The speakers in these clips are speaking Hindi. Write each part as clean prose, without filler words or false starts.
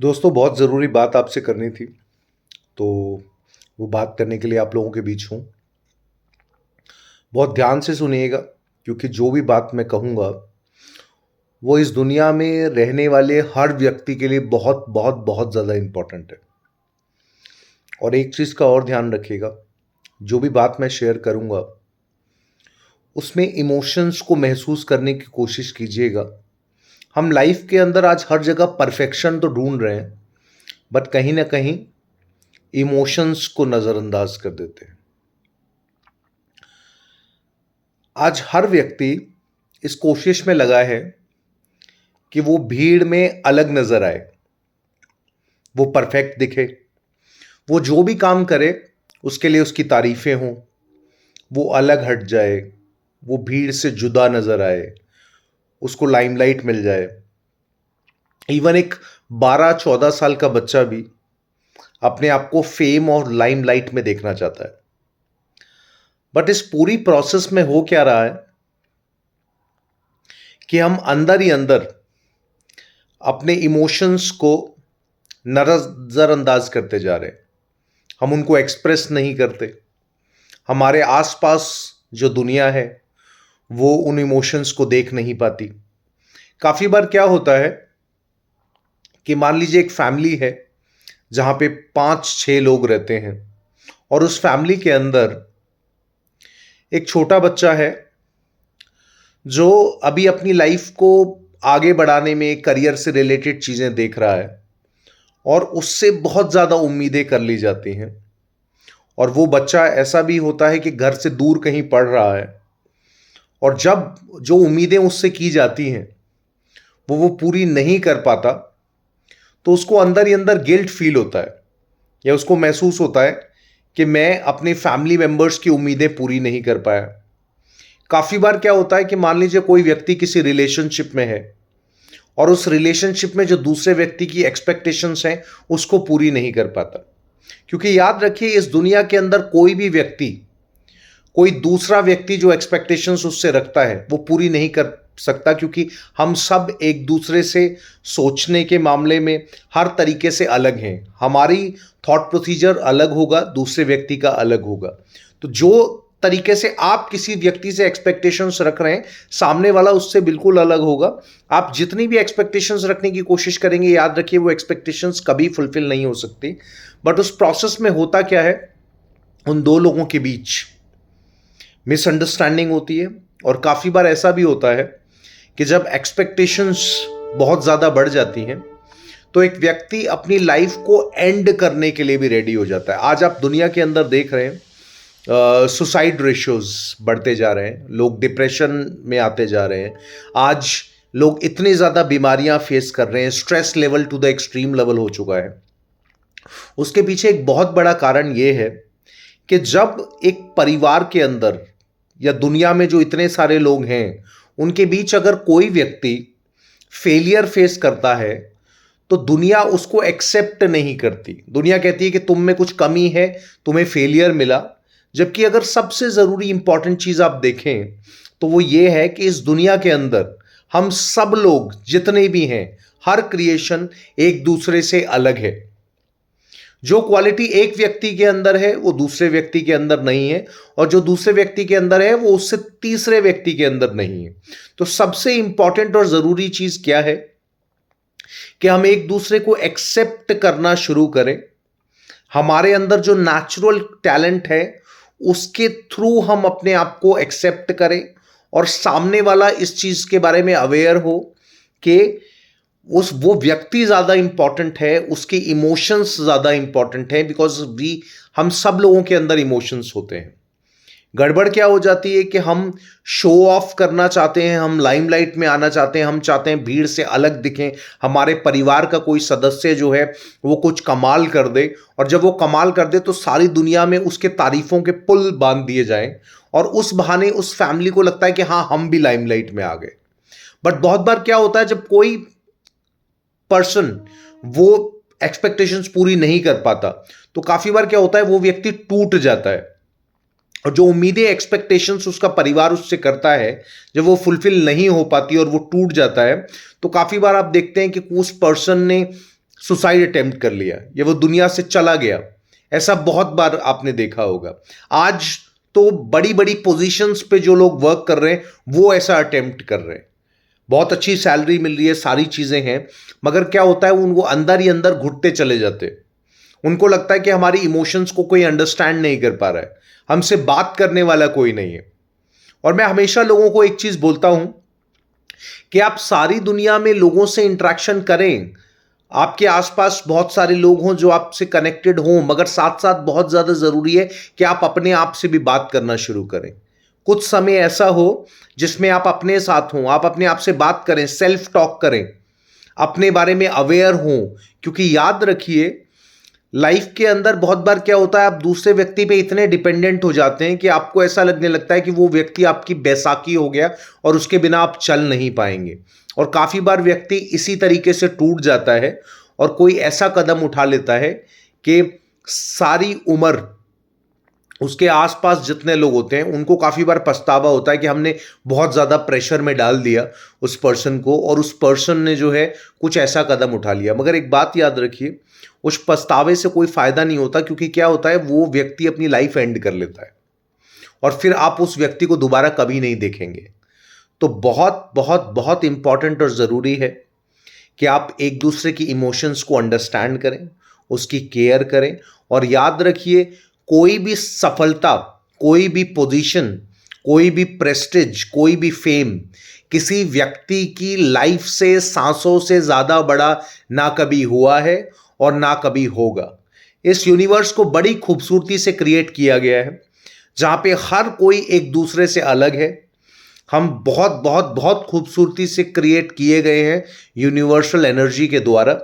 दोस्तों, बहुत ज़रूरी बात आपसे करनी थी, तो वो बात करने के लिए आप लोगों के बीच हूँ। बहुत ध्यान से सुनिएगा क्योंकि जो भी बात मैं कहूँगा, वो इस दुनिया में रहने वाले हर व्यक्ति के लिए बहुत, बहुत, बहुत ज़्यादा इम्पोर्टेंट है। और एक चीज़ का और ध्यान रखिएगा, जो भी बात मैं शेयर करूँगा, उसमें इमोशंस को महसूस करने की कोशिश कीजिएगा। हम लाइफ़ के अंदर आज हर जगह परफेक्शन तो ढूँढ रहे हैं, बट कहीं न कहीं इमोशंस को नज़रअंदाज कर देते हैं। आज हर व्यक्ति इस कोशिश में लगा है कि वो भीड़ में अलग नजर आए, वो परफेक्ट दिखे, वो जो भी काम करे उसके लिए उसकी तारीफें हों, वो अलग हट जाए, वो भीड़ से जुदा नजर आए, उसको लाइमलाइट मिल जाए। इवन एक 12-14 साल का बच्चा भी अपने आप को फेम और लाइमलाइट में देखना चाहता है। बट इस पूरी प्रोसेस में हो क्या रहा है कि हम अंदर ही अंदर अपने इमोशंस को नजरअंदाज करते जा रहे हैं। हम उनको एक्सप्रेस नहीं करते। हमारे आसपास जो दुनिया है वो उन इमोशंस को देख नहीं पाती। काफ़ी बार क्या होता है कि मान लीजिए एक फैमिली है जहाँ पे 5-6 लोग रहते हैं और उस फैमिली के अंदर एक छोटा बच्चा है जो अभी अपनी लाइफ को आगे बढ़ाने में करियर से रिलेटेड चीज़ें देख रहा है और उससे बहुत ज़्यादा उम्मीदें कर ली जाती हैं। और वो बच्चा ऐसा भी होता है कि घर से दूर कहीं पढ़ रहा है और जब जो उम्मीदें उससे की जाती हैं वो पूरी नहीं कर पाता, तो उसको अंदर ही अंदर गिल्ट फील होता है या उसको महसूस होता है कि मैं अपने फैमिली मेंबर्स की उम्मीदें पूरी नहीं कर पाया। काफ़ी बार क्या होता है कि मान लीजिए कोई व्यक्ति किसी रिलेशनशिप में है और उस रिलेशनशिप में जो दूसरे व्यक्ति की एक्सपेक्टेशंस हैं उसको पूरी नहीं कर पाता। क्योंकि याद रखिए, इस दुनिया के अंदर कोई भी व्यक्ति, कोई दूसरा व्यक्ति जो एक्सपेक्टेशंस उससे रखता है वो पूरी नहीं कर सकता, क्योंकि हम सब एक दूसरे से सोचने के मामले में हर तरीके से अलग हैं। हमारी थॉट प्रोसीजर अलग होगा, दूसरे व्यक्ति का अलग होगा। तो जो तरीके से आप किसी व्यक्ति से एक्सपेक्टेशंस रख रहे हैं, सामने वाला उससे बिल्कुल अलग होगा। आप जितनी भी एक्सपेक्टेशंस रखने की कोशिश करेंगे, याद रखिए वो एक्सपेक्टेशंस कभी फुलफिल नहीं हो सकती। बट उस प्रोसेस में होता क्या है, उन दो लोगों के बीच मिसअंडरस्टैंडिंग होती है। और काफ़ी बार ऐसा भी होता है कि जब एक्सपेक्टेशंस बहुत ज़्यादा बढ़ जाती हैं तो एक व्यक्ति अपनी लाइफ को एंड करने के लिए भी रेडी हो जाता है। आज आप दुनिया के अंदर देख रहे हैं, सुसाइड रेशियोज बढ़ते जा रहे हैं, लोग डिप्रेशन में आते जा रहे हैं। आज लोग इतनी ज़्यादा बीमारियां फेस कर रहे हैं, stress level to the extreme level हो चुका है। उसके पीछे एक बहुत बड़ा कारण यह है कि जब एक परिवार के अंदर या दुनिया में जो इतने सारे लोग हैं उनके बीच अगर कोई व्यक्ति फेलियर फेस करता है तो दुनिया उसको एक्सेप्ट नहीं करती। दुनिया कहती है कि तुम में कुछ कमी है, तुम्हें फेलियर मिला। जबकि अगर सबसे ज़रूरी इंपॉर्टेंट चीज़ आप देखें तो वो ये है कि इस दुनिया के अंदर हम सब लोग जितने भी हैं, हर क्रिएशन एक दूसरे से अलग है। जो क्वालिटी एक व्यक्ति के अंदर है वो दूसरे व्यक्ति के अंदर नहीं है, और जो दूसरे व्यक्ति के अंदर है वो उससे तीसरे व्यक्ति के अंदर नहीं है। तो सबसे इंपॉर्टेंट और जरूरी चीज क्या है कि हम एक दूसरे को एक्सेप्ट करना शुरू करें। हमारे अंदर जो नेचुरल टैलेंट है उसके थ्रू हम अपने आप को एक्सेप्ट करें और सामने वाला इस चीज के बारे में अवेयर हो कि उस वो व्यक्ति ज़्यादा इंपॉर्टेंट है, उसके इमोशंस ज़्यादा इंपॉर्टेंट है। बिकॉज हम सब लोगों के अंदर इमोशंस होते हैं। गड़बड़ क्या हो जाती है कि हम शो ऑफ करना चाहते हैं, हम लाइमलाइट में आना चाहते हैं, हम चाहते हैं भीड़ से अलग दिखें, हमारे परिवार का कोई सदस्य जो है वो कुछ कमाल कर दे, और जब वो कमाल कर दे तो सारी दुनिया में उसके तारीफों के पुल बांध दिए जाएं और उस बहाने उस फैमिली को लगता है कि हाँ हम भी लाइमलाइट में आ गए। बट बहुत बार क्या होता है, जब कोई पर्सन वो एक्सपेक्टेशंस पूरी नहीं कर पाता तो काफी बार क्या होता है, वो व्यक्ति टूट जाता है। और जो उम्मीदें एक्सपेक्टेशंस उसका परिवार उससे करता है, जब वो फुलफिल नहीं हो पाती और वो टूट जाता है, तो काफी बार आप देखते हैं कि उस पर्सन ने सुसाइड अटेम्प्ट कर लिया या वो दुनिया से चला गया। ऐसा बहुत बार आपने देखा होगा। आज तो बड़ी बड़ी पोजीशंस पे जो लोग वर्क कर रहे हैं वो ऐसा अटेम्प्ट कर रहे हैं, बहुत अच्छी सैलरी मिल रही है, सारी चीजें हैं, मगर क्या होता है उनको अंदर ही अंदर घुटते चले जाते हैं। उनको लगता है कि हमारी इमोशंस को कोई अंडरस्टैंड नहीं कर पा रहा है, हमसे बात करने वाला कोई नहीं है। और मैं हमेशा लोगों को एक चीज बोलता हूं कि आप सारी दुनिया में लोगों से इंटरेक्शन करें, आपके आसपास बहुत सारे लोग हों जो आपसे कनेक्टेड हों, मगर साथ साथ बहुत ज़्यादा ज़रूरी है कि आप अपने आप से भी बात करना शुरू करें। कुछ समय ऐसा हो जिसमें आप अपने साथ हों, आप अपने आप से बात करें, सेल्फ टॉक करें, अपने बारे में अवेयर हों। क्योंकि याद रखिए, लाइफ के अंदर बहुत बार क्या होता है, आप दूसरे व्यक्ति पे इतने डिपेंडेंट हो जाते हैं कि आपको ऐसा लगने लगता है कि वो व्यक्ति आपकी बैसाखी हो गया और उसके बिना आप चल नहीं पाएंगे। और काफ़ी बार व्यक्ति इसी तरीके से टूट जाता है और कोई ऐसा कदम उठा लेता है कि सारी उम्र उसके आसपास जितने लोग होते हैं उनको काफ़ी बार पछतावा होता है कि हमने बहुत ज़्यादा प्रेशर में डाल दिया उस पर्सन को, और उस पर्सन ने जो है कुछ ऐसा कदम उठा लिया। मगर एक बात याद रखिए, उस पछतावे से कोई फ़ायदा नहीं होता, क्योंकि क्या होता है वो व्यक्ति अपनी लाइफ एंड कर लेता है और फिर आप उस व्यक्ति को दोबारा कभी नहीं देखेंगे। तो बहुत बहुत बहुत इंपॉर्टेंट और ज़रूरी है कि आप एक दूसरे की इमोशंस को अंडरस्टैंड करें, उसकी केयर करें। और याद रखिए, कोई भी सफलता, कोई भी पोजीशन, कोई भी प्रेस्टिज, कोई भी फेम किसी व्यक्ति की लाइफ से सांसों से ज़्यादा बड़ा ना कभी हुआ है और ना कभी होगा। इस यूनिवर्स को बड़ी खूबसूरती से क्रिएट किया गया है, जहाँ पे हर कोई एक दूसरे से अलग है। हम बहुत बहुत बहुत खूबसूरती से क्रिएट किए गए हैं यूनिवर्सल एनर्जी के द्वारा।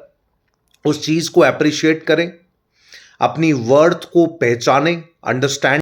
उस चीज़ को अप्रिशिएट करें, अपनी वर्थ को पहचानें, अंडरस्टैंड